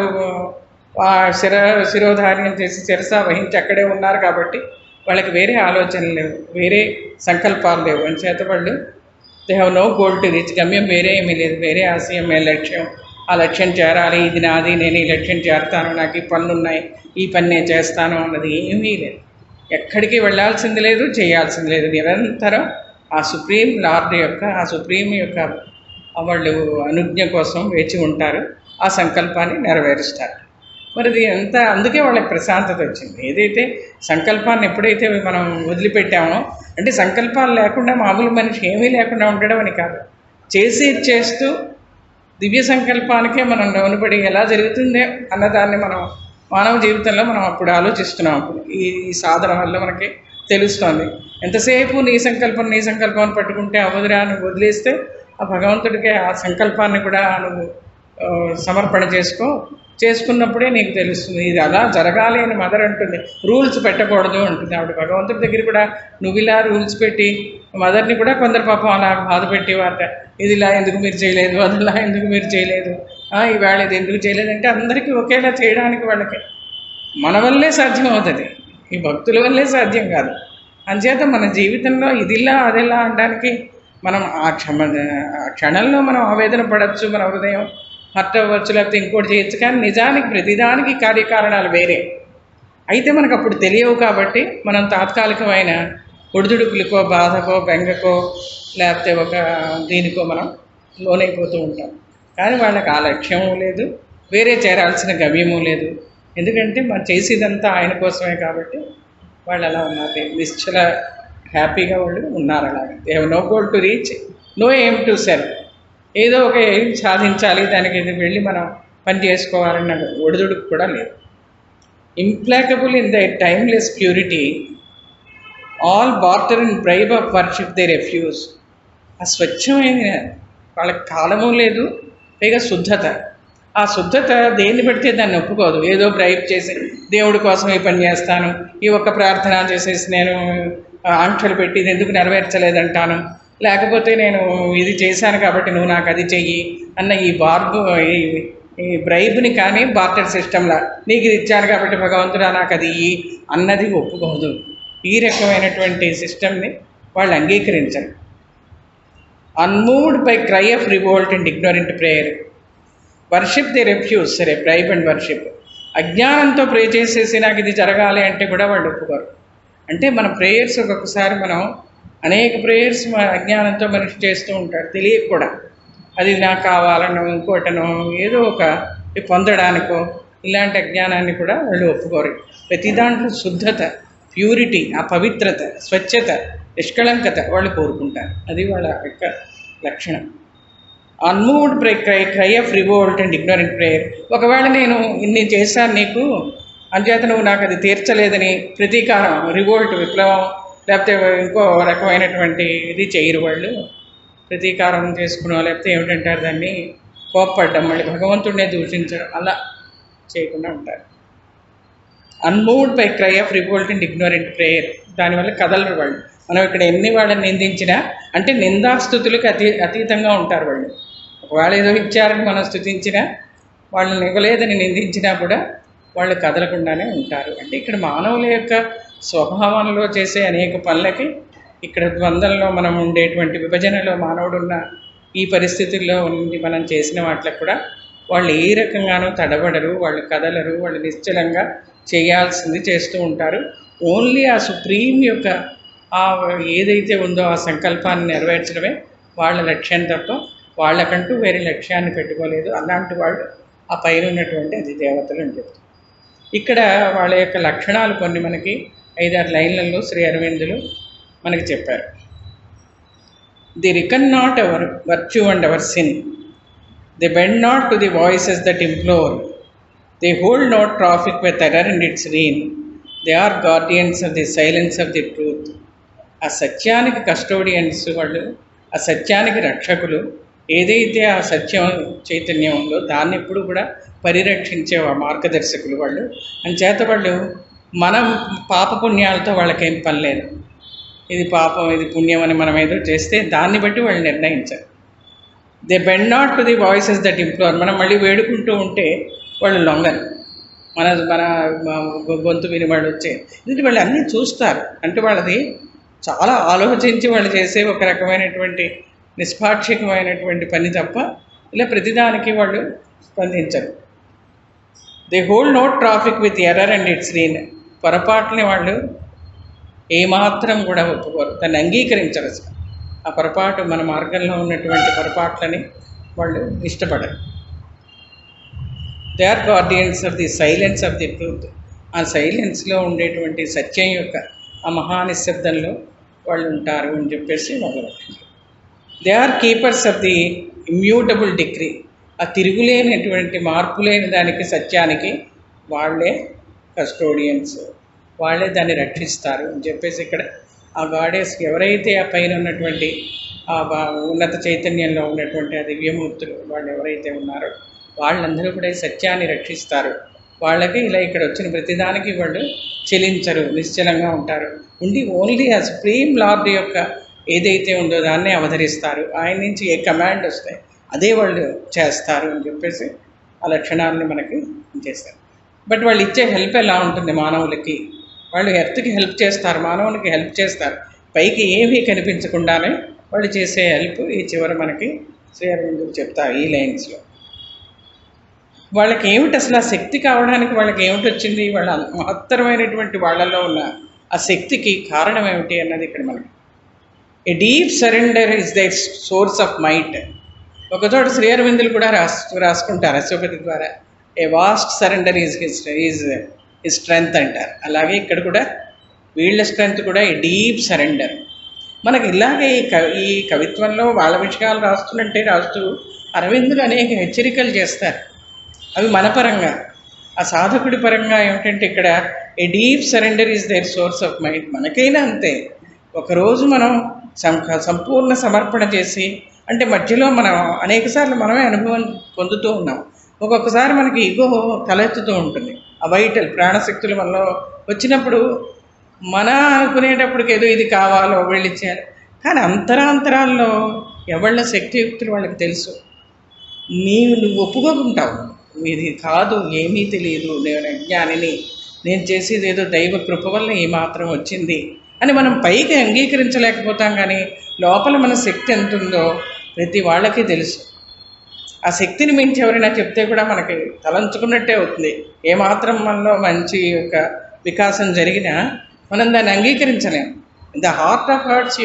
శిరోధార్యం చేసి శిరసా వహించి అక్కడే ఉన్నారు కాబట్టి వాళ్ళకి వేరే ఆలోచనలు లేవు, వేరే సంకల్పాలు లేవు. అని చేత వాళ్ళు they have no goal to reach. గమ్యం వేరే ఏమీ లేదు, వేరే ఆశయం, లక్ష్యం, ఆ లక్ష్యం చేరాలి, ఇది నాది, నేను ఈ లక్ష్యం చేరుతాను, నాకు ఈ పనులు ఉన్నాయి, ఈ పని నేను చేస్తాను అన్నది ఏమీ లేదు. ఎక్కడికి వెళ్ళాల్సింది లేదు, చేయాల్సింది లేదు. నిరంతరం ఆ సుప్రీం లార్డ్ యొక్క, ఆ సుప్రీం యొక్క వాళ్ళు అనుజ్ఞ కోసం వేచి ఉంటారు, ఆ సంకల్పాన్ని నెరవేరుస్తారు. మరి ఇది ఎంత, అందుకే వాళ్ళకి ప్రశాంతత వచ్చింది. ఏదైతే సంకల్పాన్ని ఎప్పుడైతే మనం వదిలిపెట్టామో, అంటే సంకల్పాలు లేకుండా మామూలు మనిషి ఏమీ లేకుండా ఉండడం అని కాదు, చేస్తూ దివ్య సంకల్పానికే మనం లోనుపడి ఎలా జరుగుతుందే అన్నదాన్ని మనం మానవ జీవితంలో మనం అప్పుడు ఆలోచిస్తున్నాం. అప్పుడు ఈ సాధన వల్ల మనకి తెలుస్తోంది. ఎంతసేపు నీ సంకల్పం అని పట్టుకుంటే అవ్వదురా, నువ్వు వదిలేస్తే ఆ భగవంతుడికి ఆ సంకల్పాన్ని కూడా నువ్వు సమర్పణ చేసుకున్నప్పుడే నీకు తెలుస్తుంది. ఇది అలా జరగాలి అని మదర్ అంటుంది, రూల్స్ పెట్టకూడదు అంటుంది ఆవిడ. భగవంతుడి దగ్గర కూడా నువ్వు ఇలా రూల్స్ పెట్టి మదర్ని కూడా కొందరు పాపం అలా బాధ పెట్టేవారట. ఇది ఇలా ఎందుకు మీరు చేయలేదు, అది ఇలా ఎందుకు మీరు చేయలేదు, ఈవేళ ఇది ఎందుకు చేయలేదంటే అందరికీ ఒకేలా చేయడానికి వాళ్ళకి మన వల్లే సాధ్యం అవుతుంది, ఈ భక్తుల వల్లే సాధ్యం కాదు. అంచేత మన జీవితంలో ఇదిలా అదిలా అనడానికి మనం ఆ క్షణంలో మనం ఆవేదన పడవచ్చు, మన హృదయం హర్ట్ అవ్వచ్చు, లేకపోతే ఇంకోటి చేయొచ్చు. కానీ నిజానికి ప్రతిదానికి కార్యకారణాలు వేరే అయితే మనకు అప్పుడు తెలియవు. కాబట్టి మనం తాత్కాలికమైన ఒడిదుడుకులకో, బాధకో, బెంగకో, లేకపోతే ఒక దీనికో మనం లోనైపోతూ ఉంటాం. కానీ వాళ్ళకి ఆ లక్ష్యము లేదు, వేరే చేరాల్సిన గమ్యము లేదు. ఎందుకంటే మనం చేసేదంతా ఆయన కోసమే కాబట్టి వాళ్ళు అలా ఉన్నారు, నిశ్చల హ్యాపీగా వాళ్ళు ఉన్నారు. అలాగే they have no goal to reach, no aim to serve. ఏదో ఒక ఎయిమ్ సాధించాలి, దానికి వెళ్ళి మనం పని చేసుకోవాలన్న ఒడిదుడుకు కూడా లేదు. Implacable in the timeless purity, all barter and bribe of worship they refuse. ఆ స్వచ్ఛమైన వాళ్ళకి కాలము లేదు, పైగా శుద్ధత. ఆ శుద్ధత దేన్ని పెడితే దాన్ని ఒప్పుకోదు. ఏదో బ్రైబ్ చేసి దేవుడి కోసం ఈ పని చేస్తాను, ఈ ఒక్క ప్రార్థన చేసేసి నేను ఆంక్షలు పెట్టి ఇది ఎందుకు నెరవేర్చలేదంటాను, లేకపోతే నేను ఇది చేశాను కాబట్టి నువ్వు నాకు అది చెయ్యి అన్న ఈ ఈ బ్రైబ్ని కానీ బార్టర్ సిస్టంలా నీకు ఇది ఇచ్చాను కాబట్టి భగవంతుడా నాకు అది అన్నది ఒప్పుకోదు. ఈ రకమైనటువంటి సిస్టమ్ని వాళ్ళు అంగీకరించరు. Unmoved by cry of revolt and ignorant prayer worship they refuse. సరే, బ్రైబ్ అండ్ వర్షిప్. అజ్ఞానంతో ప్రే చేసేసి నాకు ఇది జరగాలి అంటే కూడా వాళ్ళు ఒప్పుకోరు. అంటే మన ప్రేయర్స్ ఒక్కొక్కసారి మనం అనేక ప్రేయర్స్ మన అజ్ఞానంతో మనిషి చేస్తూ ఉంటాడు, తెలియక కూడా. అది నాకు కావాలనో ఇంకోటనో ఏదో ఒక పొందడానికో ఇలాంటి అజ్ఞానాన్ని కూడా వాళ్ళు ఒప్పుకోరు. ప్రతి దాంట్లో శుద్ధత, ప్యూరిటీ, ఆ పవిత్రత, స్వచ్ఛత, నిష్కళంకత వాళ్ళు కోరుకుంటారు. అది వాళ్ళ యొక్క లక్షణం. Unmoved cry of revolt and ignorant prayer. ఒకవేళ నేను ఇన్ని చేశాను నీకు, అంచేత నువ్వు నాకు అది తీర్చలేదని ప్రతీకారం, రివోల్ట్, విప్లవం, లేకపోతే ఇంకో రకమైనటువంటి ఇది చేయరు వాళ్ళు. ప్రతీకారం చేసుకున్నాం, లేకపోతే ఏమిటంటారు దాన్ని, కోప్పడ్డం, మళ్ళీ భగవంతుడినే దూషించడం, అలా చేయకుండా ఉంటారు. Unmoved by cry of revolt and ignorant prayer. దానివల్ల కదలరు వాళ్ళు. మనం ఇక్కడ ఎన్ని వాళ్ళని నిందించినా, అంటే నిందాస్తుతులకు అతీతంగా ఉంటారు వాళ్ళు. ఒకవేళ ఏదో ఇచ్చారని మనం స్తుతించినా, వాళ్ళని ఇవ్వలేదని నిందించినా కూడా వాళ్ళు కదలకుండానే ఉంటారు. అంటే ఇక్కడ మానవుల యొక్క స్వభావంలో చేసే అనేక పనులకి, ఇక్కడ ద్వంద్వంలో మనం ఉండేటువంటి విభజనలో మానవుడున్న ఈ పరిస్థితుల్లో ఉండి మనం చేసిన వాటికి కూడా వాళ్ళు ఏ రకంగానూ తడబడరు, వాళ్ళు కదలరు, వాళ్ళు నిశ్చలంగా చేయాల్సింది చేస్తూ ఉంటారు. ఓన్లీ ఆ సుప్రీం యొక్క ఆ ఏదైతే ఉందో ఆ సంకల్పాన్ని నెరవేర్చడమే వాళ్ళ లక్ష్యం తప్ప వాళ్ళకంటూ వేరే లక్ష్యాన్ని పెట్టుకోలేదు. అలాంటి వాళ్ళు ఆ పైన ఉన్నటువంటి అది దేవతలు అని చెప్తారు. ఇక్కడ వాళ్ళ యొక్క లక్షణాలు కొన్ని మనకి 5-6 లైన్లలో శ్రీ అరవిందులు మనకి చెప్పారు. The reckon not our virtue and our sin, they bend not to the voices that implore, they hold not traffic with error and its reign, they are guardians of the silence of the truth. ఆ సత్యానికి కస్టోడియన్స్ వాళ్ళు, ఆ సత్యానికి రక్షకులు. ఏదైతే ఆ సత్యం చైతన్యం ఉందో దాన్ని ఎప్పుడు కూడా పరిరక్షించే మార్గదర్శకులు వాళ్ళు. అంచేత వాళ్ళు మనం పాపపుణ్యాలతో వాళ్ళకేం పని లేదు. ఇది పాపం, ఇది పుణ్యం అని మనం ఏదో చేస్తే దాన్ని బట్టి వాళ్ళు నిర్ణయించారు. They bend not to the voices that implore. మనం మళ్ళీ వేడుకుంటూ ఉంటే వాళ్ళు లొంగరు. మన మన గొంతు విని వాళ్ళు వచ్చే ఇది వాళ్ళు అన్నీ చూస్తారు. అంటే వాళ్ళది చాలా ఆలోచించి వాళ్ళు చేసే ఒక రకమైనటువంటి నిష్పాక్షికమైనటువంటి పని తప్ప ఇలా ప్రతిదానికి వాళ్ళు స్పందించరు. They hold no traffic with error and its reign. పొరపాటుని వాళ్ళు ఏమాత్రం కూడా ఒప్పుకోరు, దాన్ని అంగీకరించరు. అసలు ఆ పొరపాటు మన మార్గంలో ఉన్నటువంటి పొరపాట్లని వాళ్ళు ఇష్టపడరు. They are guardians of the silence of the truth. ఆ సైలెన్స్లో ఉండేటువంటి సత్యం యొక్క ఆ మహానిశ్శబ్దంలో వాళ్ళు ఉంటారు అని చెప్పేసి వాళ్ళు రక్షించారు. They are keepers of the immutable decree. ఆ తిరుగులేనటువంటి మార్పు లేని దానికి, సత్యానికి వాళ్ళే కస్టోడియన్స్, వాళ్ళే దాన్ని రక్షిస్తారు అని చెప్పేసి ఇక్కడ ఆ గాడెస్ ఎవరైతే ఆ పైన ఉన్నటువంటి ఆ ఉన్నత చైతన్యంలో ఉన్నటువంటి ఆ దివ్యమూర్తులు వాళ్ళు ఎవరైతే ఉన్నారో వాళ్ళందరూ కూడా ఈ సత్యాన్ని రక్షిస్తారు. వాళ్ళకి ఇలా ఇక్కడ వచ్చిన ప్రతిదానికి వాళ్ళు చెలించరు, నిశ్చలంగా ఉంటారు. ఉండి ఓన్లీ ఆ సుప్రీం లార్డ్ యొక్క ఏదైతే ఉందో దాన్నే అవతరిస్తారు. ఆయన నుంచి ఏ కమాండ్ వస్తాయి అదే వాళ్ళు చేస్తారు అని చెప్పేసి ఆ లక్షణాలని మనకి చేస్తారు. బట్ వాళ్ళు ఇచ్చే హెల్ప్ ఎలా ఉంటుంది మానవులకి? వాళ్ళు ఎర్త్కి హెల్ప్ చేస్తారు, మానవునికి హెల్ప్ చేస్తారు. పైకి ఏమీ కనిపించకుండానే వాళ్ళు చేసే హెల్ప్ ఈ చివర మనకి శ్రీ అరవిందులు చెప్తారు ఈ లైన్స్లో. వాళ్ళకి ఏమిటి అసలు ఆ శక్తి కావడానికి వాళ్ళకి ఏమిటి వచ్చింది? వాళ్ళ మహత్తరమైనటువంటి వాళ్ళలో ఉన్న ఆ శక్తికి కారణం ఏమిటి అన్నది ఇక్కడ మనకి. A deep surrender is the source of might. ఒకచోట శ్రీ అరవిందులు కూడా రాసుకుంటారు అశ్వపతి ద్వారా, a vast surrender is his strength అంటారు. అలాగే ఇక్కడ కూడా వీళ్ళ స్ట్రెంగ్త్ కూడా ఏ డీప్ సరెండర్. మనకి ఇలాగే ఈ కవిత్వంలో వాళ్ళ విషయాలు రాస్తూ అరవిందులు అనేక హెచ్చరికలు చేస్తారు. అవి మన పరంగా, ఆ సాధకుడి పరంగా ఏమిటంటే ఇక్కడ a deep surrender is their source of mind. మనకైనా అంతే. ఒకరోజు మనం సంపూర్ణ సమర్పణ చేసి, అంటే మధ్యలో మనం అనేకసార్లు మనమే అనుభవం పొందుతూ ఉన్నాం. ఒక్కొక్కసారి మనకి ఈగో తలెత్తుతూ ఉంటుంది. ఆ వైటల్ ప్రాణశక్తులు మనలో వచ్చినప్పుడు మన అనుకునేటప్పటికి ఏదో ఇది కావాలో వెళ్ళిచ్చారు. కానీ అంతరాంతరాల్లో ఎవళ్ళ శక్తియుక్తులు వాళ్ళకి తెలుసు. నువ్వు ఒప్పుకోకుంటావు. ఇది కాదు, ఏమీ తెలియదు, నేను అజ్ఞానిని, నేను చేసేది ఏదో దైవ కృప వల్ల ఏమాత్రం వచ్చింది అని మనం పైకి అంగీకరించలేకపోతాం. కానీ లోపల మన శక్తి ఎంత ఉందో ప్రతి వాళ్ళకి తెలుసు. ఆ శక్తిని మించి ఎవరైనా చెప్తే కూడా మనకి తలంచుకున్నట్టే అవుతుంది. ఏమాత్రం మనలో మంచి యొక్క వికాసం జరిగినా మనం దాన్ని అంగీకరించలేం. The heart of hearts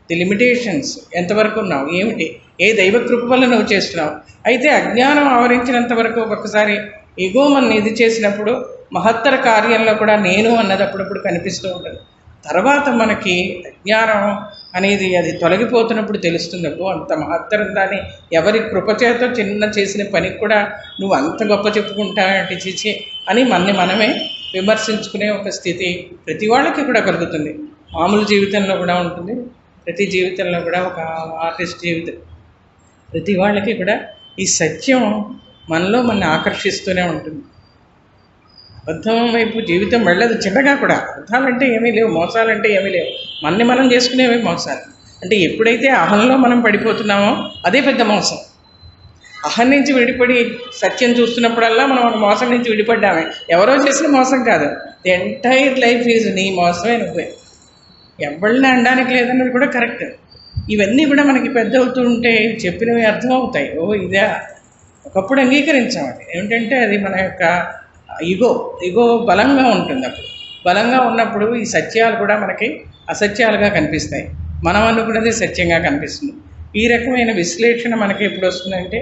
the limitations ఎంతవరకు ఉన్నావు, ఏమిటి, ఏ దైవ కృప వల్ల నువ్వు చేస్తున్నావు. అయితే అజ్ఞానం ఆవరించినంత వరకు ఒక్కొక్కసారి ఎగో మన ఇది చేసినప్పుడు మహత్తర కార్యంలో కూడా నేను అన్నది అప్పుడప్పుడు కనిపిస్తూ ఉంటుంది. తర్వాత మనకి అజ్ఞానం అనేది అది తొలగిపోతున్నప్పుడు తెలుస్తుంది, అబ్బో అంత మహత్తరం దాన్ని ఎవరి కృపచేతో చిన్న చేసిన పనికి కూడా నువ్వు అంత గొప్ప చెప్పుకుంటా చిచి అని మనమే విమర్శించుకునే ఒక స్థితి ప్రతి వాళ్ళకి కూడా కలుగుతుంది. మామూలు జీవితంలో కూడా ఉంటుంది, ప్రతి జీవితంలో కూడా ఒక ఆర్టిస్ట్ జీవితం ప్రతి వాళ్ళకి కూడా ఈ సత్యం మనలో మన ఆకర్షిస్తూనే ఉంటుంది. అబద్ధం వైపు జీవితం వెళ్ళదు. చిన్నగా కూడా అబద్ధాలంటే ఏమీ లేవు, మోసాలంటే ఏమీ లేవు, మనం చేసుకునేవి మోసాలు. అంటే ఎప్పుడైతే అహంలో మనం పడిపోతున్నామో అదే పెద్ద మోసం. అహం నుంచి విడిపడి సత్యం చూస్తున్నప్పుడల్లా మనం ఒక మోసం నుంచి విడిపడ్డామే. ఎవరో చేసిన మోసం కాదు, ది ఎంటైర్ లైఫ్ ఈజ్ నీ మోసమే, నువ్వే. ఎవరిని అనడానికి లేదన్నది కూడా కరెక్ట్. ఇవన్నీ కూడా మనకి పెద్ద అవుతూ ఉంటే చెప్పినవి అర్థమవుతాయి. ఓ ఇదే ఒకప్పుడు అంగీకరించామండి. ఏమిటంటే అది మన యొక్క ఇగో బలంగా ఉంటుంది. అప్పుడు బలంగా ఉన్నప్పుడు ఈ సత్యాలు కూడా మనకి అసత్యాలుగా కనిపిస్తాయి, మనం అనుకున్నది సత్యంగా కనిపిస్తుంది. ఈ రకమైన విశ్లేషణ మనకి ఎప్పుడు వస్తుందంటే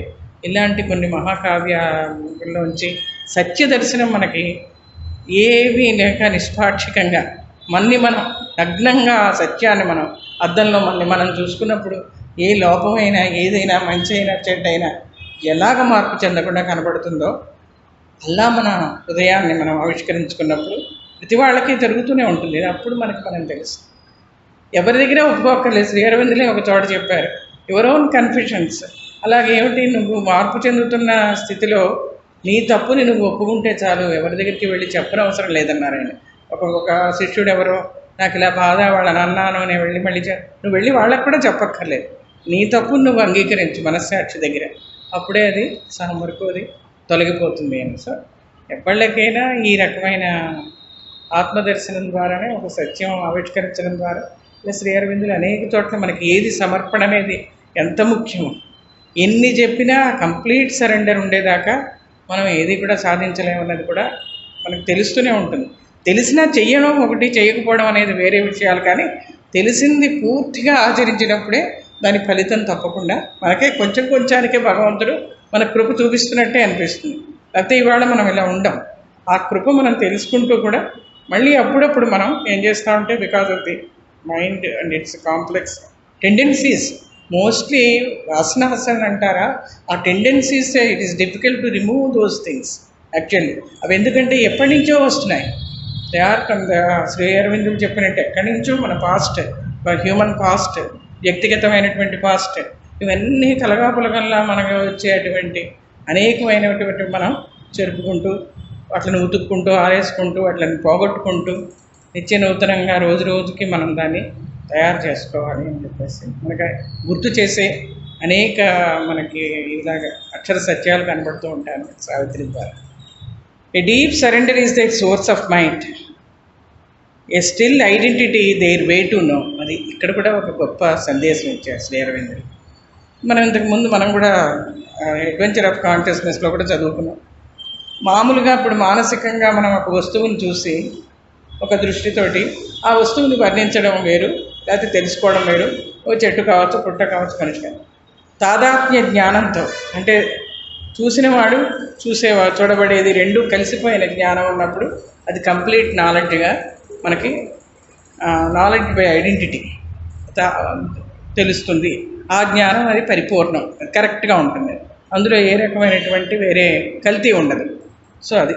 ఇలాంటి కొన్ని మహాకావ్యాల్లోంచి సత్య దర్శనం మనకి ఏమీ లేక నిష్పాక్షికంగా మనం నగ్నంగా ఆ సత్యాన్ని మనం అద్దంలో మనం చూసుకున్నప్పుడు ఏ లోపమైనా ఏదైనా మంచి అయినా చెడ్డైనా ఎలాగ మార్పు చెందకుండా కనబడుతుందో అలా మన హృదయాన్ని మనం ఆవిష్కరించుకున్నప్పుడు ప్రతి వాళ్ళకి జరుగుతూనే ఉంటుంది. అప్పుడు మనం తెలుసు. ఎవరి దగ్గర ఒప్పుకోక్కర్లేదు. శ్రీ అరవిందులే ఒక చోట చెప్పారు, యువర్ ఓన్ కన్ఫ్యూషన్స్. అలాగే ఏమిటి, నువ్వు మార్పు చెందుతున్న స్థితిలో నీ తప్పుని నువ్వు ఒప్పుకుంటే చాలు, ఎవరి దగ్గరికి వెళ్ళి చెప్పనవసరం లేదన్నారు ఆయన. ఒక్కొక్క శిష్యుడు ఎవరో నాకు ఇలా బాధ, వాళ్ళని అన్నాను, నేను మళ్ళీ నువ్వు వెళ్ళి వాళ్ళకు కూడా చెప్పక్కర్లేదు, నీ తప్పును నువ్వు అంగీకరించు మనస్సాక్షి దగ్గర, అప్పుడే అది సగం వరకు అది తొలగిపోతుంది అని. సో ఎవళ్ళకైనా ఈ రకమైన ఆత్మదర్శనం ద్వారానే ఒక సత్యం ఆవిష్కరించడం ద్వారా శ్రీ అరవిందులు అనేక చోట్ల మనకి ఏది సమర్పణ అనేది ఎంత ముఖ్యమో, ఎన్ని చెప్పినా కంప్లీట్ సరెండర్ ఉండేదాకా మనం ఏది కూడా సాధించలేమన్నది కూడా మనకు తెలుస్తూనే ఉంటుంది. తెలిసినా చెయ్యడం ఒకటి, చేయకపోవడం అనేది వేరే విషయాలు. కానీ తెలిసింది పూర్తిగా ఆచరించినప్పుడే దాని ఫలితం తప్పకుండా మనకే కొంచెానికే భగవంతుడు మన కృప చూపిస్తున్నట్టే అనిపిస్తుంది. లేకపోతే ఇవాళ మనం ఇలా ఉండం. ఆ కృప మనం తెలుసుకుంటూ కూడా మళ్ళీ అప్పుడప్పుడు మనం ఏం చేస్తామంటే because of the mind and its complex tendencies, mostly వాసనాసన అంటారా, ఆ tendencies it is difficult to remove those things actually. అవి ఎందుకంటే ఎప్పటి నుంచో వస్తున్నాయి. They are from the Shri అరవిందులు చెప్పినట్టు ఎక్కడి నుంచో మన పాస్ట్, హ్యూమన్ పాస్ట్, వ్యక్తిగతమైనటువంటి పాస్ట్, ఇవన్నీ కలగాపులగల్లా మనకు వచ్చేటువంటి అనేకమైనటువంటి మనం చెరుపుకుంటూ వాటిని ఉతుక్కుంటూ ఆరేసుకుంటూ వాటిని పోగొట్టుకుంటూ నిత్య నూతనంగా రోజు రోజుకి మనం దాన్ని తయారు చేసుకోవాలి అని చెప్పేసి మనకి గుర్తు చేసే అనేక మనకి ఇలాగ అక్షర సత్యాలు కనబడుతూ ఉంటాయి సావిత్రి ద్వారా. ఏ deep surrender is the source of mind, a still identity their way to no. అది ఇక్కడ కూడా ఒక గొప్ప సందేశం ఇచ్చారు శ్రీ అరవిందులు. మనం ఇంతకుముందు మనం కూడా అడ్వెంచర్ ఆఫ్ కాన్షియస్నెస్లో కూడా చదువుకున్నాం. మామూలుగా ఇప్పుడు మానసికంగా మనం ఒక వస్తువుని చూసి ఒక దృష్టితోటి ఆ వస్తువుని వర్ణించడం వేరు, లేకపోతే తెలుసుకోవడం వేరు. ఓ చెట్టు కావచ్చు, పుట్ట కావచ్చు, మనిషి కావచ్చు. తాదాత్మ్య జ్ఞానంతో అంటే చూసినవాడు చూసేవాడు చూడబడేది రెండు కలిసిపోయిన జ్ఞానం ఉన్నప్పుడు అది కంప్లీట్ నాలెడ్జ్గా మనకి నాలెడ్జ్ బై ఐడెంటిటీ తెలుస్తుంది. ఆ జ్ఞానం అది పరిపూర్ణం, కరెక్ట్గా ఉంటుంది. అందులో ఏ రకమైనటువంటి వేరే కల్తీ ఉండదు. సో అది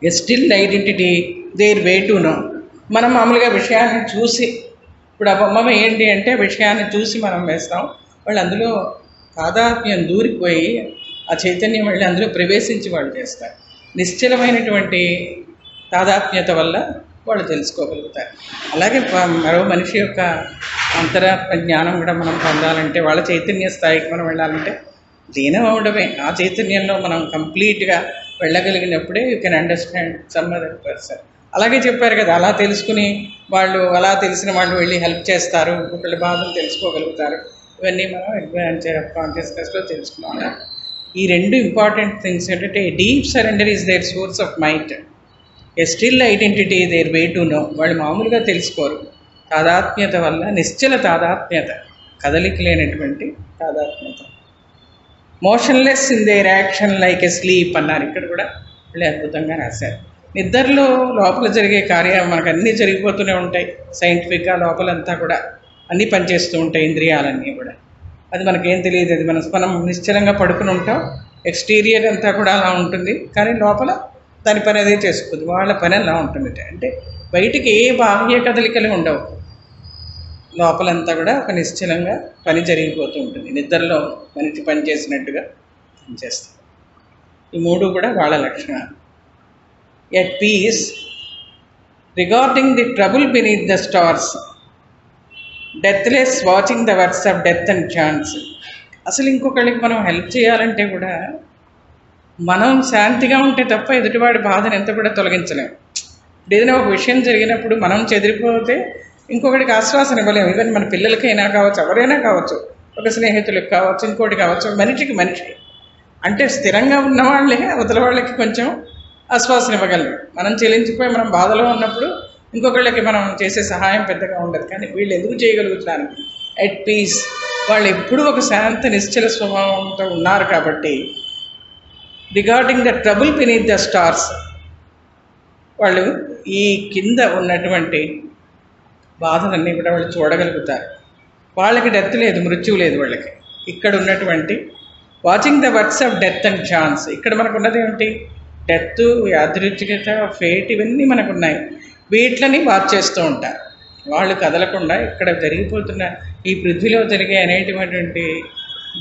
a still identity their way to know. మనం మామూలుగా విషయాన్ని చూసి, ఇప్పుడు ఆ బొమ్మ ఏంటి అంటే విషయాన్ని చూసి మనం వేస్తాం. వాళ్ళు అందులో తాదాత్మ్యం దూరిపోయి ఆ చైతన్యం వెళ్ళి అందులో ప్రవేశించి వాళ్ళు చేస్తారు. నిశ్చలమైనటువంటి తాదాత్మ్యత వల్ల వాళ్ళు తెలుసుకోగలుగుతారు. అలాగే మరో మనిషి యొక్క అంతరాత్మ జ్ఞానం కూడా మనం పొందాలంటే, వాళ్ళ చైతన్య స్థాయికి మనం వెళ్ళాలంటే లీనం అవడమే ఆ చైతన్యంలో మనం కంప్లీట్గా వెళ్ళగలిగినప్పుడే you can understand some other person. అలాగే చెప్పారు కదా, అలా తెలుసుకుని వాళ్ళు, అలా తెలిసిన వాళ్ళు వెళ్ళి హెల్ప్ చేస్తారు, ఒకళ్ళ బాధను తెలుసుకోగలుగుతారు. ఇవన్నీ మనం అడ్వాన్చర్ ఆఫ్ కాన్షియస్నెస్లో తెలుసుకున్నాం. ఈ రెండు ఇంపార్టెంట్ థింగ్స్ ఏంటంటే deep surrender is their source of mind, a still identity their way to know. వాళ్ళు మామూలుగా తెలుసుకోరు, తాదాత్మ్యత వల్ల, నిశ్చల తాదాత్మ్యత, కదలిక లేనటువంటి తాదాత్మ్యత. Motionless in their action like a sleep అన్నారు. ఇక్కడ కూడా వీళ్ళు అద్భుతంగా రాశారు. నిద్రలో లోపల జరిగే కార్యాలు మనకు అన్నీ జరిగిపోతూనే ఉంటాయి. సైంటిఫిక్గా లోపలంతా కూడా అన్నీ పనిచేస్తూ ఉంటాయి, ఇంద్రియాలన్నీ కూడా. అది మనకేం తెలియదు, అది మనం నిశ్చలంగా పడుకుని ఉంటాం. ఎక్స్టీరియర్ అంతా కూడా అలా ఉంటుంది, కానీ లోపల దాని పని అదే చేసుకుంది, వాళ్ళ పని అలా ఉంటుంది. అంటే బయటికి ఏ బాహ్య కదలికలు ఉండవు, లోపలంతా కూడా ఒక నిశ్చలంగా పని జరిగిపోతూ ఉంటుంది. నిద్రలో మనిషి పని చేసినట్టుగా పనిచేస్తారు. ఈ మూడు కూడా వాళ్ళ లక్షణాలు. At peace regarding the trouble beneath the stars, deathless watching the works of death and chance. అసలు ఇంకొకళ్ళకి మనం హెల్ప్ చేయాలంటే కూడా మనం శాంతిగా ఉంటే తప్ప ఎదుటివాడి బాధను ఎంత కూడా తొలగించలేము. ఏదైనా ఒక విషయం జరిగినప్పుడు మనం చెదిరిపోతే ఇంకొకటికి ఆశ్వాసన ఇవ్వలేము. ఈవెన్ మన పిల్లలకైనా కావచ్చు, ఎవరైనా కావచ్చు, ఒక స్నేహితులకు కావచ్చు, ఇంకోటి కావచ్చు, మనిషికి మనిషి అంటే స్థిరంగా ఉన్నవాళ్ళే అవతల వాళ్ళకి కొంచెం ఆశ్వాసన ఇవ్వగలరు. మనం చెల్లించిపోయి మనం బాధలో ఉన్నప్పుడు ఇంకొకళ్ళకి మనం చేసే సహాయం పెద్దగా ఉండదు. కానీ వీళ్ళు ఎందుకు చేయగలుగుతున్నారు? ఎట్ పీస్, వాళ్ళు ఎప్పుడూ ఒక శాంత నిశ్చల స్వభావంతో ఉన్నారు కాబట్టి regarding the trouble beneath the stars, వాళ్ళు ఈ కింద ఉన్నటువంటి బాధలన్నీ కూడా వాళ్ళు చూడగలుగుతారు. వాళ్ళకి డెత్ లేదు, మృత్యువు లేదు వాళ్ళకి. ఇక్కడ ఉన్నటువంటి watching the works of death and chance, ఇక్కడ మనకు ఉన్నది ఏమిటి? డెత్, యాదృచ్ఛికత, ఫేట్, ఇవన్నీ మనకున్నాయి. వీటిని వాచ్ చేస్తూ ఉంటారు. వాళ్ళు కదలకుండా ఇక్కడ జరిగిపోతున్న ఈ పృథ్వీలో జరిగే అనేటువంటి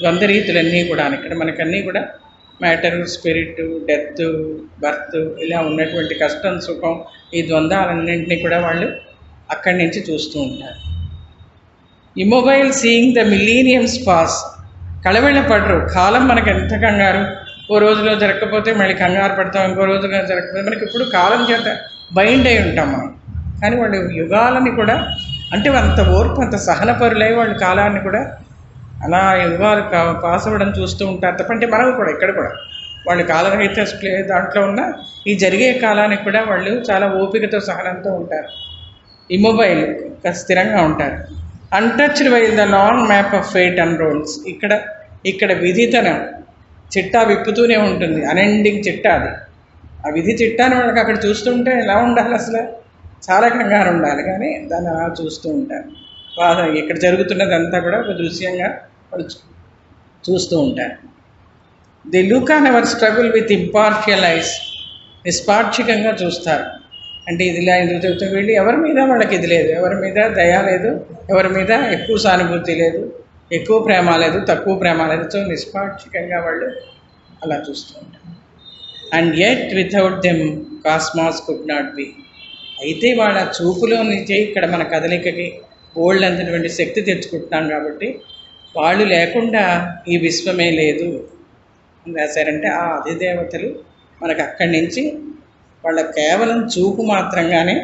ద్వంద్వరీతులన్నీ కూడా, ఇక్కడ మనకన్నీ కూడా మ్యాటర్, స్పిరిట్, డెత్, బర్త్, ఇలా ఉన్నటువంటి కష్టం, సుఖం, ఈ ద్వంద్వాలన్నింటినీ కూడా వాళ్ళు అక్కడి నుంచి చూస్తూ ఉంటారు. ఇమ్మొబైల్ సీయింగ్ ద మిలీనియమ్స్ పాస్, కళవెళ్ళ పడరు. కాలం మనకు ఎంత కంగారు, ఓ రోజులో జరగకపోతే మళ్ళీ కంగారు పడతాం, ఇంకో రోజులో జరగకపోతే మనకి ఇప్పుడు కాలం చేత బైండ్ అయి ఉంటాం మనం. కానీ వాళ్ళు యుగాలని కూడా, అంటే అంత ఓర్పు, అంత సహనపరులై వాళ్ళు కాలాన్ని కూడా అలా యుగాలు పాస్ అవ్వడం చూస్తూ ఉంటారు. తప్పంటే మనం కూడా ఇక్కడ కూడా వాళ్ళు కాలరహిత దాంట్లో ఉన్న ఈ జరిగే కాలానికి కూడా వాళ్ళు చాలా ఓపికతో, సహనంతో ఉంటారు. ఇమ్మొబైల్, స్థిరంగా ఉంటారు. Untouched by the long map of fate and rolls, ఇక్కడ విధి తన చిట్టా విప్పుతూనే ఉంటుంది, అనెండింగ్ చిట్టా అది. ఆ విధి చిట్టాని వాళ్ళకి అక్కడ చూస్తుంటే ఎలా ఉండాలి? అసలు చాలా కంగారు ఉండాలి, కానీ దాన్ని అలా చూస్తూ ఉంటారు. బాధ ఇక్కడ జరుగుతున్నదంతా కూడా ఒక దృశ్యంగా వాళ్ళు చూస్తూ ఉంటారు. The look on our struggle with impartial eyes, నిష్పాక్షికంగా చూస్తారు. అంటే ఇదిలా ఎందుకు చెబుతూ వీళ్ళు ఎవరి మీద వాళ్ళకి ఇది లేదు, ఎవరి మీద దయ లేదు, ఎవరి మీద ఎక్కువ సానుభూతి లేదు, ఎక్కువ ప్రేమ లేదు, తక్కువ ప్రేమ లేదు. సో నిష్పాక్షికంగా వాళ్ళు అలా చూస్తూ ఉంటారు. And yet without them cosmos could not be, అయితే వాళ్ళ చూపులో నుంచే ఇక్కడ మన కదలికకి ఓల్డ్ అంతటువంటి శక్తి తెచ్చుకుంటున్నాం కాబట్టి వాళ్ళు లేకుండా ఈ విశ్వమే లేదు అని రాశారంటే ఆ అధిదేవతలు మనకు అక్కడి నుంచి వాళ్ళ కేవలం చూపు మాత్రంగానే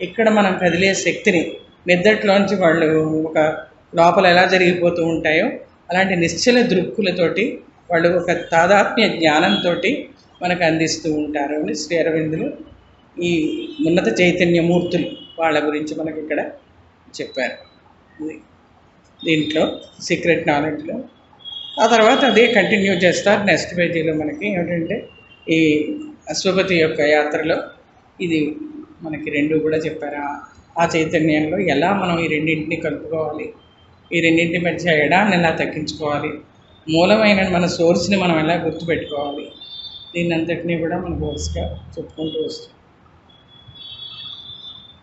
ఇక్కడ మనం కదిలే శక్తిని, నిద్దట్లోంచి వాళ్ళు ఒక లోపల ఎలా జరిగిపోతూ ఉంటాయో అలాంటి నిశ్చల దృక్కులతోటి వాళ్ళు ఒక తాదాత్మ్య జ్ఞానంతో మనకు అందిస్తూ ఉంటారు అని శ్రీ అరవిందులు ఈ ఉన్నత చైతన్యమూర్తులు వాళ్ళ గురించి మనకి ఇక్కడ చెప్పారు. దీంట్లో సీక్రెట్ నాలెడ్జ్లో ఆ తర్వాత అదే కంటిన్యూ చేస్తారు. నెక్స్ట్ పేజీలో మనకి ఏమిటంటే ఈ అశ్వపతి యొక్క యాత్రలో ఇది మనకి రెండు కూడా చెప్పారు. ఆ చైతన్యంలో ఎలా మనం ఈ రెండింటిని కలుపుకోవాలి, ఈ రెండింటి మధ్య ఎడాన్ని ఎలా తగ్గించుకోవాలి, మూలమైన మన సోర్స్ని మనం ఎలా గుర్తుపెట్టుకోవాలి, దీన్ని అంతటినీ కూడా మన కోర్స్గా చెప్పుకుంటూ వస్తాం.